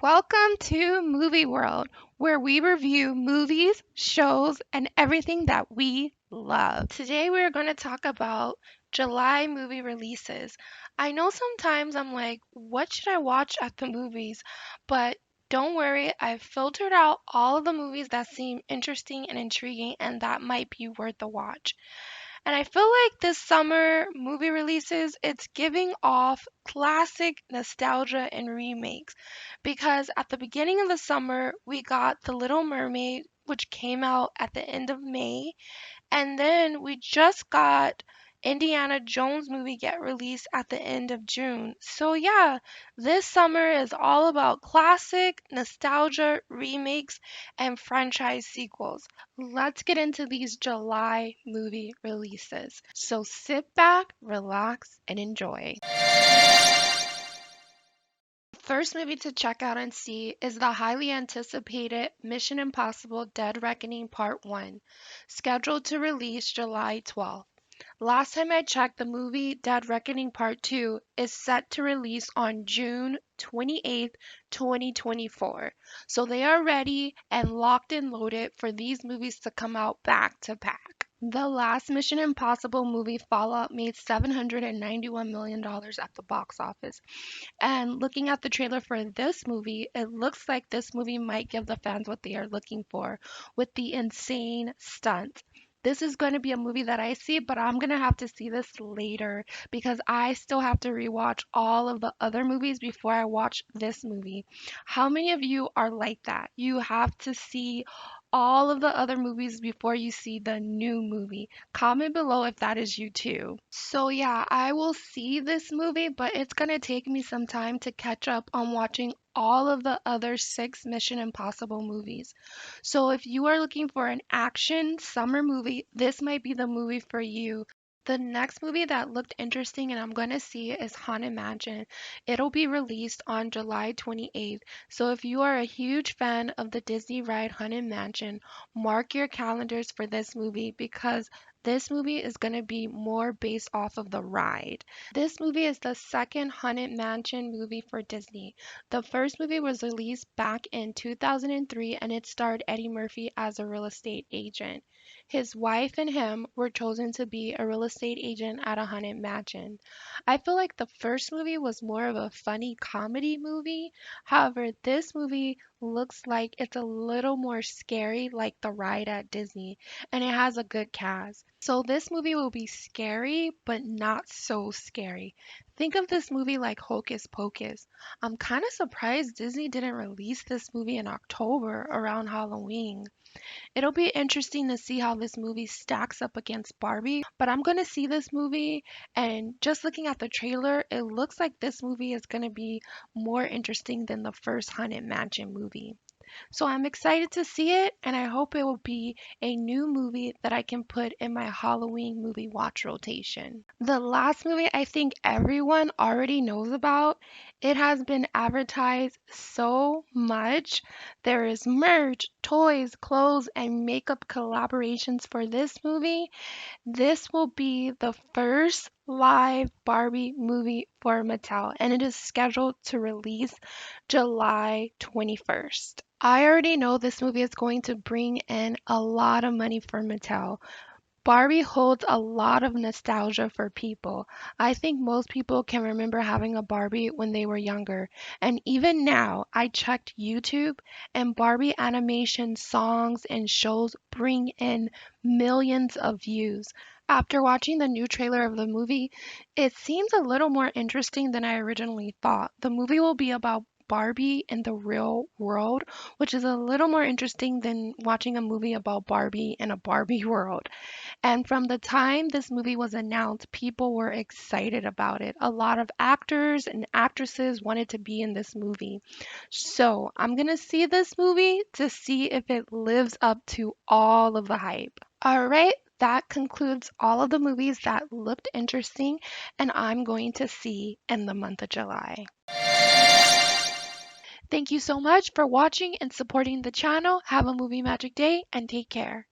Welcome to Movie World, where we review movies, shows, and everything that we love. Today we are going to talk about July movie releases. I know sometimes I'm like, what should I watch at the movies? But don't worry, I've filtered out all of the movies that seem interesting and intriguing and that might be worth a watch. And I feel like this summer movie releases, it's giving off classic nostalgia and remakes. Because at the beginning of the summer, we got The Little Mermaid, which came out at the end of May. And then we just got Indiana Jones movie get released at the end of June. So yeah, this summer is all about classic, nostalgia, remakes, and franchise sequels. Let's get into these July movie releases. So sit back, relax, and enjoy. First movie to check out and see is the highly anticipated Mission Impossible Dead Reckoning Part 1, scheduled to release July 12th. Last time I checked, the movie Dead Reckoning Part 2 is set to release on June 28th, 2024. So they are ready and locked and loaded for these movies to come out back to back. The last Mission Impossible movie, Fallout, made $791 million at the box office. And looking at the trailer for this movie, it looks like this movie might give the fans what they are looking for with the insane stunts. This is going to be a movie that I see, but I'm going to have to see this later because I still have to rewatch all of the other movies before I watch this movie. How many of you are like that? You have to see all of the other movies before you see the new movie. Comment below if that is you too. So yeah, I will see this movie, but it's gonna take me some time to catch up on watching all of the other six Mission Impossible movies. So if you are looking for an action summer movie, this might be the movie for you. The next movie that looked interesting and I'm going to see is Haunted Mansion. It'll be released on July 28th. So if you are a huge fan of the Disney ride Haunted Mansion, mark your calendars for this movie because this movie is going to be more based off of the ride. This movie is the second Haunted Mansion movie for Disney. The first movie was released back in 2003 and it starred Eddie Murphy as a real estate agent. His wife and him were chosen to be a real estate agent at a haunted mansion. I feel like the first movie was more of a funny comedy movie. However, this movie looks like it's a little more scary, like the ride at Disney, and it has a good cast. So this movie will be scary, but not so scary. Think of this movie like Hocus Pocus. I'm kind of surprised Disney didn't release this movie in October around Halloween. It'll be interesting to see how this movie stacks up against Barbie, but I'm going to see this movie and just looking at the trailer, it looks like this movie is going to be more interesting than the first Haunted Mansion movie. So I'm excited to see it, and I hope it will be a new movie that I can put in my Halloween movie watch rotation. The last movie I think everyone already knows about. It has been advertised so much. There is merch, toys, clothes, and makeup collaborations for this movie. This will be the first live Barbie movie for Mattel, and it is scheduled to release July 21st. I already know this movie is going to bring in a lot of money for Mattel. Barbie holds a lot of nostalgia for people. I think most people can remember having a Barbie when they were younger. And even now, I checked YouTube and Barbie animation songs and shows bring in millions of views. After watching the new trailer of the movie, it seems a little more interesting than I originally thought. The movie will be about Barbie in the real world, which is a little more interesting than watching a movie about Barbie in a Barbie world. And from the time this movie was announced, people were excited about it. A lot of actors and actresses wanted to be in this movie. So I'm going to see this movie to see if it lives up to all of the hype. All right, that concludes all of the movies that looked interesting and I'm going to see in the month of July. Thank you so much for watching and supporting the channel. Have a movie magic day and take care.